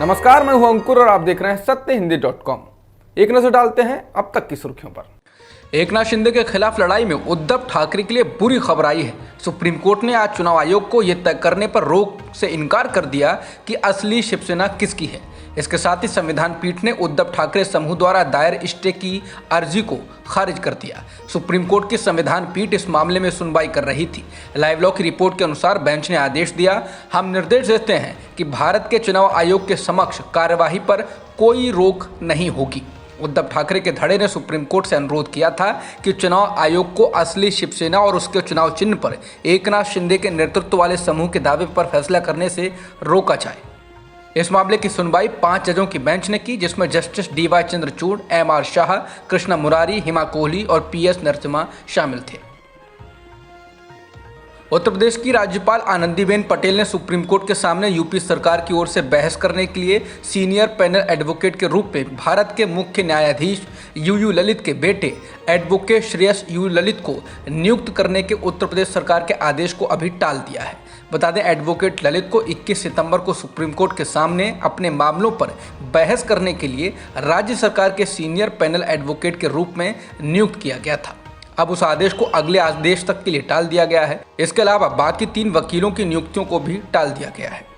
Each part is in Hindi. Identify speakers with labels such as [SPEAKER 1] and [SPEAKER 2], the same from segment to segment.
[SPEAKER 1] नमस्कार, मैं हूं अंकुर और आप देख रहे हैं सत्यहिंदी.com। एक नजर डालते हैं अब तक की सुर्खियों पर।
[SPEAKER 2] एकनाथ शिंदे के खिलाफ लड़ाई में उद्धव ठाकरे के लिए बुरी खबर आई है। सुप्रीम कोर्ट ने आज चुनाव आयोग को यह तय करने पर रोक से इनकार कर दिया कि असली शिवसेना किसकी है। इसके साथ ही संविधान पीठ ने उद्धव ठाकरे समूह द्वारा दायर स्टे की अर्जी को खारिज कर दिया। सुप्रीम कोर्ट की संविधान पीठ इस मामले में सुनवाई कर रही थी। लाइव लॉ की रिपोर्ट के अनुसार बेंच ने आदेश दिया, हम निर्देश देते हैं कि भारत के चुनाव आयोग के समक्ष कार्यवाही पर कोई रोक नहीं होगी। उद्धव ठाकरे के धड़े ने सुप्रीम कोर्ट से अनुरोध किया था कि चुनाव आयोग को असली शिवसेना और उसके चुनाव चिन्ह पर एकनाथ शिंदे के नेतृत्व वाले समूह के दावे पर फैसला करने से रोका जाए। इस मामले की सुनवाई 5 जजों की बेंच ने की, जिसमें justice DY Chandrachud, MR Shah, Krishna Murari, Hima Kohli और PS नरसिम्हा शामिल थे। उत्तर प्रदेश की राज्यपाल आनंदीबेन पटेल ने सुप्रीम कोर्ट के सामने यूपी सरकार की ओर से बहस करने के लिए सीनियर पैनल एडवोकेट के रूप में भारत के मुख्य न्यायाधीश UU ललित के बेटे एडवोकेट श्रेयस U ललित को नियुक्त करने के उत्तर प्रदेश सरकार के आदेश को अभी टाल दिया है। बता दें, एडवोकेट ललित को 21 सितंबर को सुप्रीम कोर्ट के सामने अपने मामलों पर बहस करने के लिए राज्य सरकार के सीनियर पैनल एडवोकेट के रूप में नियुक्त किया गया था। अब उस आदेश को अगले आदेश तक के लिए टाल दिया गया है। इसके अलावा बाकी 3 वकीलों की नियुक्तियों को भी टाल दिया गया है।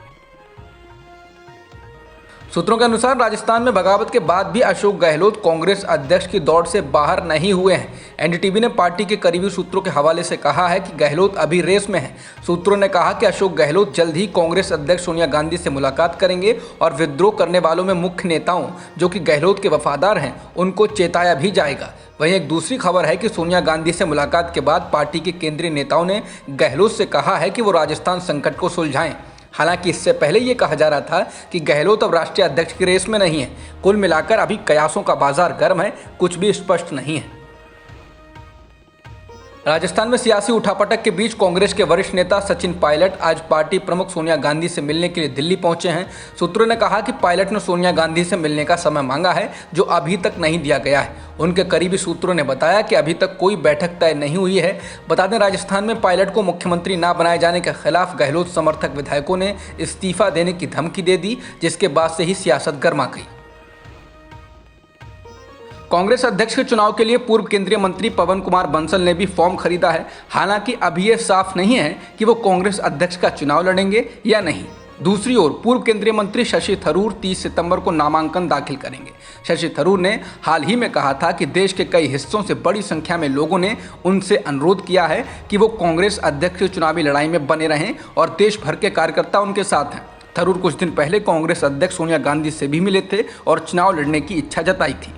[SPEAKER 2] सूत्रों के अनुसार राजस्थान में बगावत के बाद भी अशोक गहलोत कांग्रेस अध्यक्ष की दौड़ से बाहर नहीं हुए हैं। NDTV ने पार्टी के करीबी सूत्रों के हवाले से कहा है कि गहलोत अभी रेस में हैं। सूत्रों ने कहा कि अशोक गहलोत जल्द ही कांग्रेस अध्यक्ष सोनिया गांधी से मुलाकात करेंगे और विद्रोह करने वालों में मुख्य नेताओं जो कि गहलोत के वफादार हैं उनको चेताया भी जाएगा। वहीं एक दूसरी खबर है कि सोनिया गांधी से मुलाकात के बाद पार्टी के केंद्रीय नेताओं ने गहलोत से कहा है कि वो राजस्थान संकट को सुलझाएं। हालांकि इससे पहले ये कहा जा रहा था कि गहलोत अब राष्ट्रीय अध्यक्ष की रेस में नहीं है। कुल मिलाकर अभी कयासों का बाजार गर्म है, कुछ भी स्पष्ट नहीं है। राजस्थान में सियासी उठापटक के बीच कांग्रेस के वरिष्ठ नेता सचिन पायलट आज पार्टी प्रमुख सोनिया गांधी से मिलने के लिए दिल्ली पहुंचे हैं। सूत्रों ने कहा कि पायलट ने सोनिया गांधी से मिलने का समय मांगा है जो अभी तक नहीं दिया गया है। उनके करीबी सूत्रों ने बताया कि अभी तक कोई बैठक तय नहीं हुई है। बता दें, राजस्थान में पायलट को मुख्यमंत्री ना बनाए जाने के खिलाफ गहलोत समर्थक विधायकों ने इस्तीफा देने की धमकी दे दी, जिसके बाद से ही सियासत गर्मा गई। कांग्रेस अध्यक्ष के चुनाव के लिए पूर्व केंद्रीय मंत्री पवन कुमार बंसल ने भी फॉर्म खरीदा है। हालांकि अभी यह साफ नहीं है कि वो कांग्रेस अध्यक्ष का चुनाव लड़ेंगे या नहीं। दूसरी ओर पूर्व केंद्रीय मंत्री शशि थरूर 30 सितंबर को नामांकन दाखिल करेंगे। शशि थरूर ने हाल ही में कहा था कि देश के कई हिस्सों से बड़ी संख्या में लोगों ने उनसे अनुरोध किया है कि वो कांग्रेस अध्यक्ष की चुनावी लड़ाई में बने रहें और देश भर के कार्यकर्ता उनके साथ हैं। थरूर कुछ दिन पहले कांग्रेस अध्यक्ष सोनिया गांधी से भी मिले थे और चुनाव लड़ने की इच्छा जताई थी।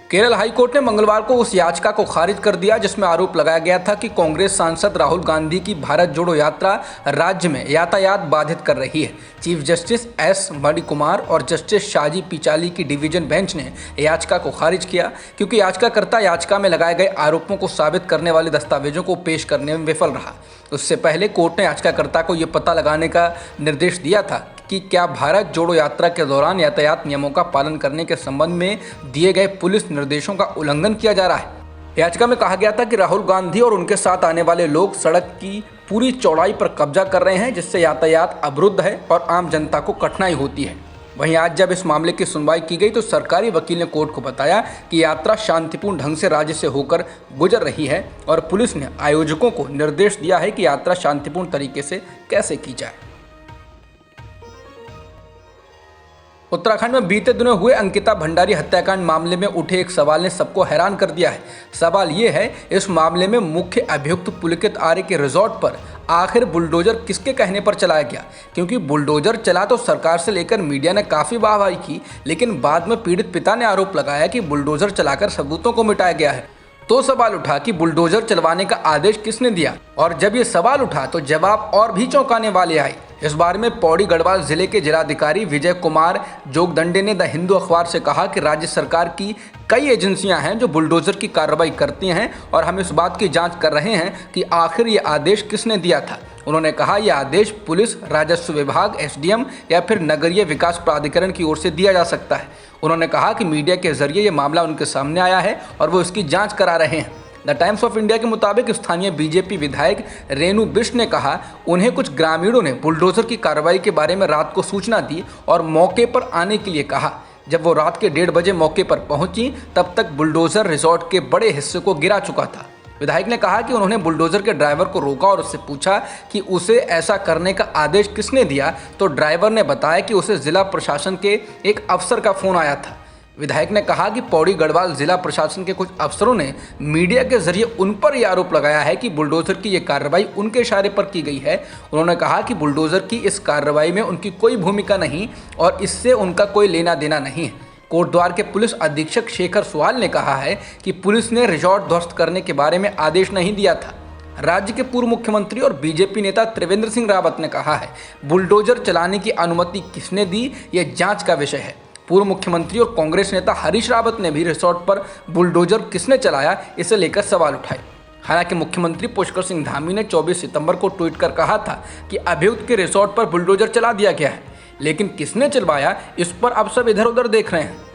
[SPEAKER 2] केरल हाईकोर्ट ने मंगलवार को उस याचिका को खारिज कर दिया जिसमें आरोप लगाया गया था कि कांग्रेस सांसद राहुल गांधी की भारत जोड़ो यात्रा राज्य में यातायात बाधित कर रही है। चीफ जस्टिस S मणिकुमार और जस्टिस शाजी पिचाली की डिवीजन बेंच ने याचिका को खारिज किया क्योंकि याचिकाकर्ता याचिका में लगाए गए आरोपों को साबित करने वाले दस्तावेजों को पेश करने में विफल रहा। उससे पहले कोर्ट ने याचिकाकर्ता को यह पता लगाने का निर्देश दिया था कि क्या भारत जोड़ो यात्रा के दौरान यातायात नियमों का पालन करने के संबंध में दिए गए पुलिस निर्देशों का उल्लंघन किया जा रहा है। याचिका में कहा गया था कि राहुल गांधी और उनके साथ आने वाले लोग सड़क की पूरी चौड़ाई पर कब्जा कर रहे हैं, जिससे यातायात अवरुद्ध है और आम जनता को कठिनाई होती है। वहीं आज जब इस मामले की सुनवाई की गई तो सरकारी वकील ने कोर्ट को बताया कि यात्रा शांतिपूर्ण ढंग से राज्य से होकर गुजर रही है और पुलिस ने आयोजकों को निर्देश दिया है कि यात्रा शांतिपूर्ण तरीके से कैसे की जाए। उत्तराखंड में बीते दिनों हुए अंकिता भंडारी हत्याकांड मामले में उठे एक सवाल ने सबको हैरान कर दिया है। सवाल ये है, इस मामले में मुख्य अभियुक्त पुलकित आर्य के रिजॉर्ट पर आखिर बुलडोजर किसके कहने पर चलाया गया? क्योंकि बुलडोजर चला तो सरकार से लेकर मीडिया ने काफ़ी वाहवाही की, लेकिन बाद में पीड़ित पिता ने आरोप लगाया कि बुलडोजर चलाकर सबूतों को मिटाया गया है। तो सवाल उठा कि बुलडोजर चलवाने का आदेश किसने दिया? और जब ये सवाल उठा तो जवाब और भी चौंकाने वाले आए। इस बारे में पौड़ी गढ़वाल जिले के जिलाधिकारी विजय कुमार जोगदंडे ने द हिंदू अखबार से कहा कि राज्य सरकार की कई एजेंसियां हैं जो बुलडोजर की कार्रवाई करती हैं और हम इस बात की जांच कर रहे हैं कि आखिर ये आदेश किसने दिया था। उन्होंने कहा यह आदेश पुलिस, राजस्व विभाग, SDM या फिर नगरीय विकास प्राधिकरण की ओर से दिया जा सकता है। उन्होंने कहा कि मीडिया के जरिए ये मामला उनके सामने आया है और वो इसकी जाँच करा रहे हैं। द टाइम्स ऑफ इंडिया के मुताबिक स्थानीय बीजेपी विधायक रेणु बिष्ट ने कहा, उन्हें कुछ ग्रामीणों ने बुलडोजर की कार्रवाई के बारे में रात को सूचना दी और मौके पर आने के लिए कहा। जब वो रात के 1:30 बजे मौके पर पहुंची तब तक बुलडोजर रिजॉर्ट के बड़े हिस्से को गिरा चुका था। विधायक ने कहा कि उन्होंने बुलडोजर के ड्राइवर को रोका और उससे पूछा कि उसे ऐसा करने का आदेश किसने दिया, तो ड्राइवर ने बताया कि उसे जिला प्रशासन के एक अफसर का फोन आया था। विधायक ने कहा कि पौड़ी गढ़वाल जिला प्रशासन के कुछ अफसरों ने मीडिया के जरिए उन पर यह आरोप लगाया है कि बुलडोजर की ये कार्रवाई उनके इशारे पर की गई है। उन्होंने कहा कि बुलडोजर की इस कार्रवाई में उनकी कोई भूमिका नहीं और इससे उनका कोई लेना देना नहीं है। कोटद्वार के पुलिस अधीक्षक शेखर सुहाल ने कहा है कि पुलिस ने रिजॉर्ट ध्वस्त करने के बारे में आदेश नहीं दिया था। राज्य के पूर्व मुख्यमंत्री और बीजेपी नेता त्रिवेंद्र सिंह रावत ने कहा है, बुलडोजर चलाने की अनुमति किसने दी, यह जांच का विषय है। पूर्व मुख्यमंत्री और कांग्रेस नेता हरीश रावत ने भी रिसोर्ट पर बुलडोजर किसने चलाया, इसे लेकर सवाल उठाए। हालांकि मुख्यमंत्री पुष्कर सिंह धामी ने 24 सितंबर को ट्वीट कर कहा था कि अभियुक्त के रिसोर्ट पर बुलडोजर चला दिया गया है, लेकिन किसने चलवाया इस पर अब सब इधर उधर देख रहे हैं।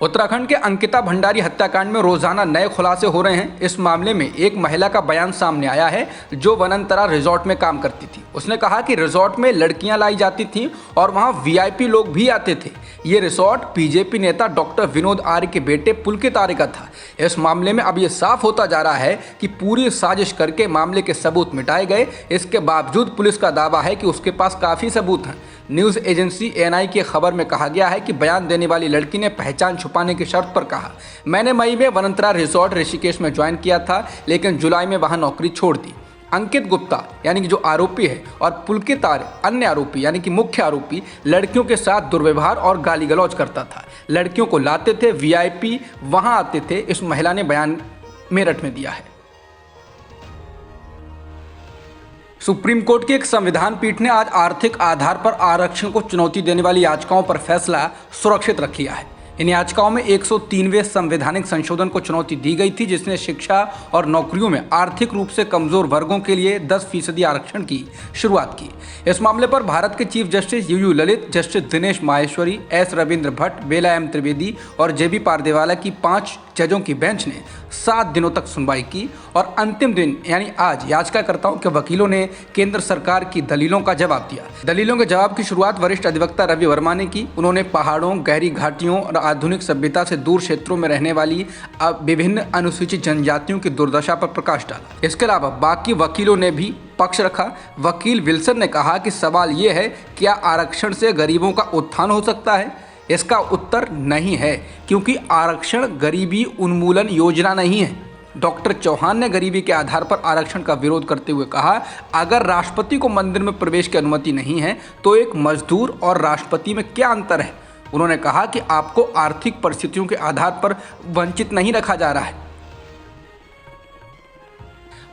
[SPEAKER 2] उत्तराखंड के अंकिता भंडारी हत्याकांड में रोजाना नए खुलासे हो रहे हैं। इस मामले में एक महिला का बयान सामने आया है जो वनंतरा रिजॉर्ट में काम करती थी। उसने कहा कि रिजॉर्ट में लड़कियां लाई जाती थीं और वहां वीआईपी लोग भी आते थे। ये रिसोर्ट बीजेपी नेता डॉक्टर विनोद आर्य के बेटे पुलकित आर्य का था। इस मामले में अब ये साफ होता जा रहा है कि पूरी साजिश करके मामले के सबूत मिटाए गए। इसके बावजूद पुलिस का दावा है कि उसके पास काफ़ी सबूत हैं। न्यूज़ एजेंसी एएनआई की खबर में कहा गया है कि बयान देने वाली लड़की ने पहचान छुपाने की शर्त पर कहा, मैंने मई में वनंतरा रिसोर्ट ऋषिकेश में ज्वाइन किया था, लेकिन जुलाई में वहां नौकरी छोड़ दी। अंकित गुप्ता यानी कि जो आरोपी है और पुलकित आर्य अन्य आरोपी यानी कि मुख्य आरोपी लड़कियों के साथ दुर्व्यवहार और गाली गलौज करता था। लड़कियों को लाते थे, वीआईपी वहां आते थे। इस महिला ने बयान मेरठ में दिया है। सुप्रीम कोर्ट की एक संविधान पीठ ने आज आर्थिक आधार पर आरक्षण को चुनौती देने वाली याचिकाओं पर फैसला सुरक्षित रख लिया है। इन याचिकाओं में 103वें संवैधानिक संशोधन को चुनौती दी गई थी, जिसने शिक्षा और नौकरियों में आर्थिक रूप से कमजोर वर्गों के लिए 10% आरक्षण की शुरुआत की। इस मामले पर भारत के chief justice UU Lalit, justice Dinesh Maheshwari, S Ravindra Bhat, Bela M Trivedi और जेबी पारदेवाला की 5 जजों की बेंच ने 7 दिनों तक सुनवाई की और अंतिम दिन यानी आज याचिकाकर्ताओं के वकीलों ने केंद्र सरकार की दलीलों का जवाब दिया। दलीलों के जवाब की शुरुआत वरिष्ठ अधिवक्ता रवि वर्मा ने की। उन्होंने पहाड़ों, गहरी घाटियों और आधुनिक सभ्यता से दूर क्षेत्रों में रहने वाली विभिन्न अनुसूचित जनजातियों की दुर्दशा पर प्रकाश डाला। इसके अलावा बाकी वकीलों ने भी पक्ष रखा। वकील विल्सन ने कहा कि सवाल ये है, क्या आरक्षण से गरीबों का उत्थान हो सकता है? इसका उत्तर नहीं है, क्योंकि आरक्षण गरीबी उन्मूलन योजना नहीं है। डॉक्टर चौहान ने गरीबी के आधार पर आरक्षण का विरोध करते हुए कहा, अगर राष्ट्रपति को मंदिर में प्रवेश की अनुमति नहीं है तो एक मजदूर और राष्ट्रपति में क्या अंतर है? उन्होंने कहा कि आपको आर्थिक परिस्थितियों के आधार पर वंचित नहीं रखा जा रहा है।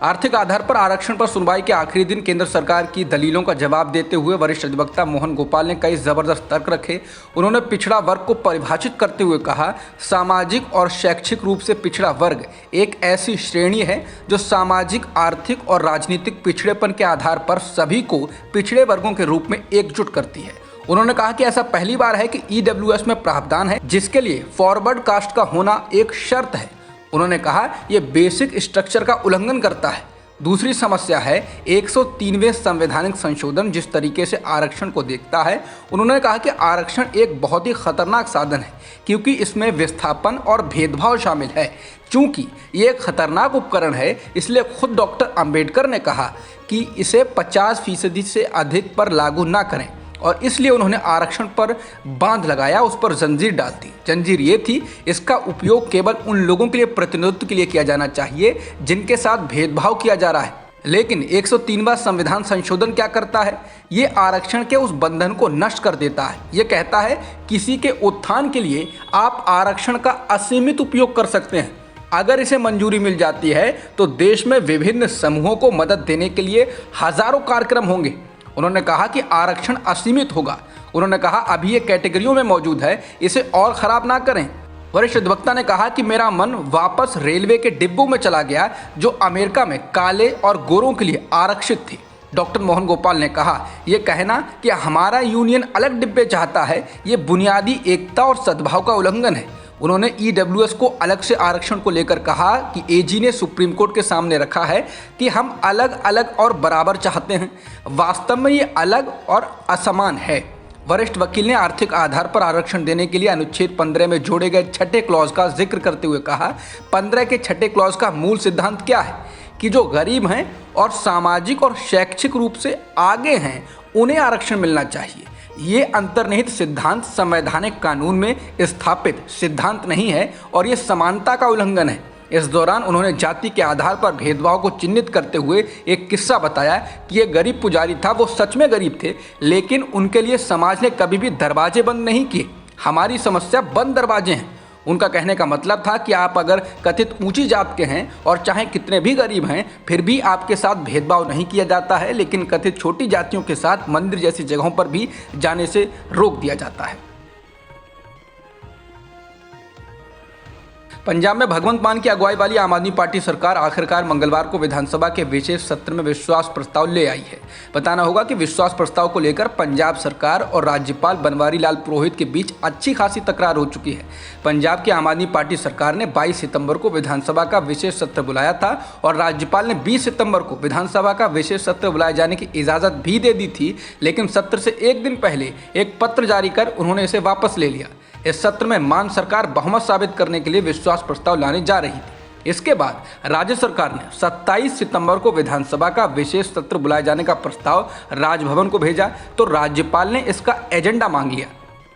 [SPEAKER 2] आर्थिक आधार पर आरक्षण पर सुनवाई के आखिरी दिन केंद्र सरकार की दलीलों का जवाब देते हुए वरिष्ठ अधिवक्ता मोहन गोपाल ने कई जबरदस्त तर्क रखे। उन्होंने पिछड़ा वर्ग को परिभाषित करते हुए कहा, सामाजिक और शैक्षिक रूप से पिछड़ा वर्ग एक ऐसी श्रेणी है जो सामाजिक, आर्थिक और राजनीतिक पिछड़ेपन के आधार पर सभी को पिछड़े वर्गों के रूप में एकजुट करती है। उन्होंने कहा कि ऐसा पहली बार है कि ईडब्ल्यूएस में प्रावधान है जिसके लिए फॉरवर्ड कास्ट का होना एक शर्त है। उन्होंने कहा यह बेसिक स्ट्रक्चर का उल्लंघन करता है। दूसरी समस्या है 103वें संवैधानिक संशोधन जिस तरीके से आरक्षण को देखता है। उन्होंने कहा कि आरक्षण एक बहुत ही खतरनाक साधन है, क्योंकि इसमें विस्थापन और भेदभाव शामिल है। चूंकि ये एक खतरनाक उपकरण है, इसलिए खुद डॉक्टर अंबेडकर ने कहा कि इसे 50% से अधिक पर लागू ना करें और इसलिए उन्होंने आरक्षण पर बांध लगाया, उस पर जंजीर डाल दी। जंजीर ये थी, इसका उपयोग केवल उन लोगों के लिए प्रतिनिधित्व के लिए किया जाना चाहिए जिनके साथ भेदभाव किया जा रहा है। लेकिन 103वां संविधान संशोधन क्या करता है? ये आरक्षण के उस बंधन को नष्ट कर देता है। ये कहता है किसी के उत्थान के लिए आप आरक्षण का असीमित उपयोग कर सकते हैं। अगर इसे मंजूरी मिल जाती है तो देश में विभिन्न समूहों को मदद देने के लिए हजारों कार्यक्रम होंगे। उन्होंने कहा कि आरक्षण असीमित होगा। उन्होंने कहा अभी ये कैटेगरियों में मौजूद है, इसे और खराब ना करें। वरिष्ठ अधिवक्ता ने कहा कि मेरा मन वापस रेलवे के डिब्बों में चला गया जो अमेरिका में काले और गोरों के लिए आरक्षित थे। डॉक्टर मोहन गोपाल ने कहा, यह कहना कि हमारा यूनियन अलग डिब्बे चाहता है, ये बुनियादी एकता और सद्भाव का उल्लंघन है। उन्होंने ईडब्ल्यूएस को अलग से आरक्षण को लेकर कहा कि एजी ने सुप्रीम कोर्ट के सामने रखा है कि हम अलग अलग और बराबर चाहते हैं। वास्तव में ये अलग और असमान है। वरिष्ठ वकील ने आर्थिक आधार पर आरक्षण देने के लिए अनुच्छेद 15 में जोड़े गए छठे क्लॉज का जिक्र करते हुए कहा, 15 के छठे क्लॉज का मूल सिद्धांत क्या है कि जो गरीब हैं और सामाजिक और शैक्षिक रूप से आगे हैं उन्हें आरक्षण मिलना चाहिए। ये अंतर्निहित सिद्धांत संवैधानिक कानून में स्थापित सिद्धांत नहीं है और ये समानता का उल्लंघन है। इस दौरान उन्होंने जाति के आधार पर भेदभाव को चिन्हित करते हुए एक किस्सा बताया कि ये गरीब पुजारी था, वो सच में गरीब थे, लेकिन उनके लिए समाज ने कभी भी दरवाजे बंद नहीं किए। हमारी समस्या बंद दरवाजे हैं। उनका कहने का मतलब था कि आप अगर कथित ऊंची जात के हैं और चाहे कितने भी गरीब हैं, फिर भी आपके साथ भेदभाव नहीं किया जाता है, लेकिन कथित छोटी जातियों के साथ मंदिर जैसी जगहों पर भी जाने से रोक दिया जाता है। पंजाब में भगवंत मान की अगुवाई वाली आम आदमी पार्टी सरकार आखिरकार मंगलवार को विधानसभा के विशेष सत्र में विश्वास प्रस्ताव ले आई है। बताना होगा कि विश्वास प्रस्ताव को लेकर पंजाब सरकार और राज्यपाल बनवारी लाल पुरोहित के बीच अच्छी खासी तकरार हो चुकी है। पंजाब की आम आदमी पार्टी सरकार ने 22 सितंबर को विधानसभा का विशेष सत्र बुलाया था और राज्यपाल ने 20 सितंबर को विधानसभा का विशेष सत्र बुलाए जाने की इजाज़त भी दे दी थी, लेकिन सत्र से एक दिन पहले एक पत्र जारी कर उन्होंने इसे वापस ले लिया। इस सत्र में मान सरकार बहुमत साबित करने के लिए विश्वास प्रस्ताव लाने जा रही थी। इसके बाद राज्य सरकार ने 27 सितंबर को विधानसभा का विशेष सत्र बुलाए जाने का प्रस्ताव राजभवन को भेजा तो राज्यपाल ने इसका एजेंडा मांग लिया।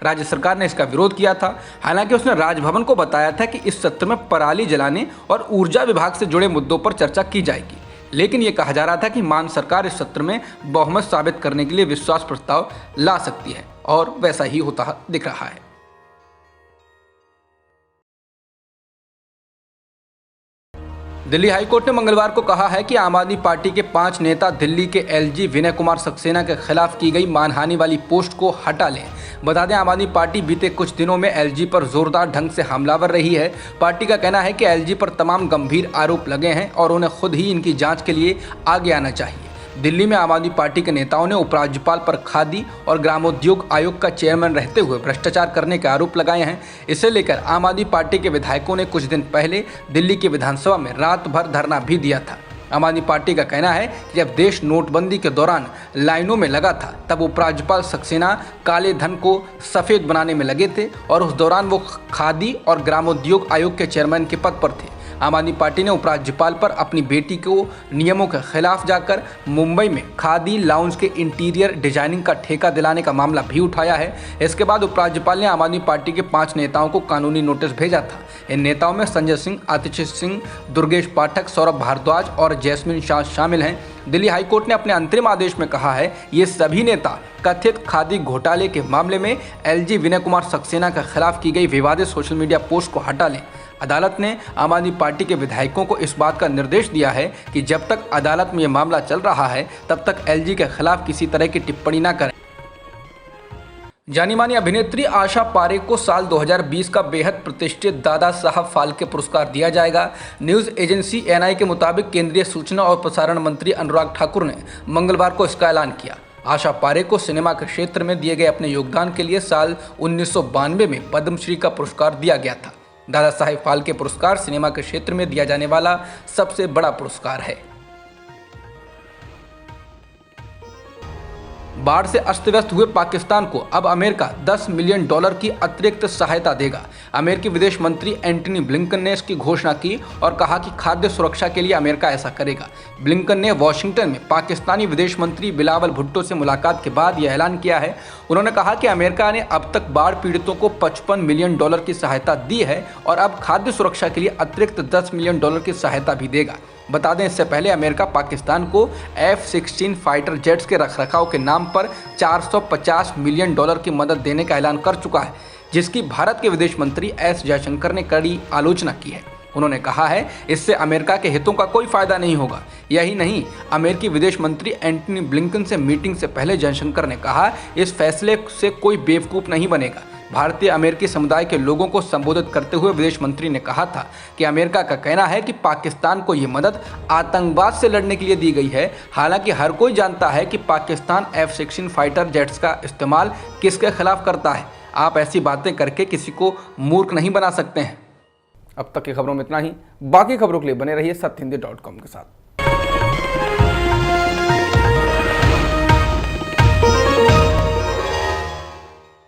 [SPEAKER 2] राज्य सरकार ने इसका विरोध किया था। हालांकि उसने राजभवन को बताया था कि इस सत्र में पराली जलाने और ऊर्जा विभाग से जुड़े मुद्दों पर चर्चा की जाएगी, लेकिन ये कहा जा रहा था कि मान सरकार इस सत्र में बहुमत साबित करने के लिए विश्वास प्रस्ताव ला सकती है और वैसा ही होता दिख रहा है। दिल्ली हाईकोर्ट ने मंगलवार को कहा है कि आम आदमी पार्टी के 5 नेता दिल्ली के एलजी विनय कुमार सक्सेना के खिलाफ की गई मानहानि वाली पोस्ट को हटा लें। बता दें, आम आदमी पार्टी बीते कुछ दिनों में एलजी पर जोरदार ढंग से हमलावर रही है। पार्टी का कहना है कि एलजी पर तमाम गंभीर आरोप लगे हैं और उन्हें खुद ही इनकी जांच के लिए आगे आना चाहिए। दिल्ली में आम आदमी पार्टी के नेताओं ने उपराज्यपाल पर खादी और ग्रामोद्योग आयोग का चेयरमैन रहते हुए भ्रष्टाचार करने के आरोप लगाए हैं। इसे लेकर आम आदमी पार्टी के विधायकों ने कुछ दिन पहले दिल्ली की विधानसभा में रात भर धरना भी दिया था। आम आदमी पार्टी का कहना है कि जब देश नोटबंदी के दौरान लाइनों में लगा था तब उपराज्यपाल सक्सेना काले धन को सफ़ेद बनाने में लगे थे और उस दौरान वो खादी और ग्रामोद्योग आयोग के चेयरमैन के पद पर थे। आम आदमी पार्टी ने उपराज्यपाल पर अपनी बेटी को नियमों के खिलाफ जाकर मुंबई में खादी लाउंज के इंटीरियर डिजाइनिंग का ठेका दिलाने का मामला भी उठाया है। इसके बाद उपराज्यपाल ने आम आदमी पार्टी के 5 नेताओं को कानूनी नोटिस भेजा था। इन नेताओं में संजय सिंह, आतिश सिंह, दुर्गेश पाठक, सौरभ भारद्वाज और जैस्मिन शाह शामिल हैं। दिल्ली हाईकोर्ट ने अपने अंतरिम आदेश में कहा है ये सभी नेता कथित खादी घोटाले के मामले में एलजी विनय कुमार सक्सेना के खिलाफ की गई विवादित सोशल मीडिया पोस्ट को हटा लें। अदालत ने आम आदमी पार्टी के विधायकों को इस बात का निर्देश दिया है कि जब तक अदालत में यह मामला चल रहा है तब तक एलजी के खिलाफ किसी तरह की टिप्पणी न करें। जानी मानी अभिनेत्री आशा पारेख को साल 2020 का बेहद प्रतिष्ठित दादा साहब फाल्के पुरस्कार दिया जाएगा। न्यूज़ एजेंसी एएनआई के मुताबिक केंद्रीय सूचना और प्रसारण मंत्री अनुराग ठाकुर ने मंगलवार को इसका ऐलान किया। आशा पारेख को सिनेमा के क्षेत्र में दिए गए अपने योगदान के लिए साल 1992 में पद्मश्री का पुरस्कार दिया गया था। दादा साहेब फाल्के पुरस्कार सिनेमा के क्षेत्र में दिया जाने वाला सबसे बड़ा पुरस्कार है। बाढ़ से अस्त व्यस्त हुए पाकिस्तान को अब अमेरिका $10 मिलियन की अतिरिक्त सहायता देगा। अमेरिकी विदेश मंत्री एंटनी ब्लिंकन ने इसकी घोषणा की और कहा कि खाद्य सुरक्षा के लिए अमेरिका ऐसा करेगा। ब्लिंकन ने वॉशिंगटन में पाकिस्तानी विदेश मंत्री बिलावल भुट्टो से मुलाकात के बाद यह ऐलान किया है। उन्होंने कहा कि अमेरिका ने अब तक बाढ़ पीड़ितों को $55 मिलियन की सहायता दी है और अब खाद्य सुरक्षा के लिए अतिरिक्त $10 मिलियन की सहायता भी देगा। बता दें, इससे पहले अमेरिका पाकिस्तान को F-16 फाइटर जेट्स के रखरखाव के नाम पर $450 मिलियन की मदद देने का ऐलान कर चुका है, जिसकी भारत के विदेश मंत्री एस जयशंकर ने कड़ी आलोचना की है। उन्होंने कहा है इससे अमेरिका के हितों का कोई फायदा नहीं होगा। यही नहीं, अमेरिकी विदेश मंत्री एंटनी ब्लिंकन से मीटिंग से पहले जयशंकर ने कहा इस फैसले से कोई बेवकूफ़ नहीं बनेगा। भारतीय अमेरिकी समुदाय के लोगों को संबोधित करते हुए विदेश मंत्री ने कहा था कि अमेरिका का कहना है कि पाकिस्तान को ये मदद आतंकवाद से लड़ने के लिए दी गई है। हालांकि हर कोई जानता है कि पाकिस्तान F-16 फाइटर जेट्स का इस्तेमाल किसके खिलाफ करता है। आप ऐसी बातें करके किसी को मूर्ख नहीं बना सकते हैं।
[SPEAKER 1] अब तक की खबरों में इतना ही। बाकी खबरों के लिए बने रहिए सत्यहिंदी.com के साथ।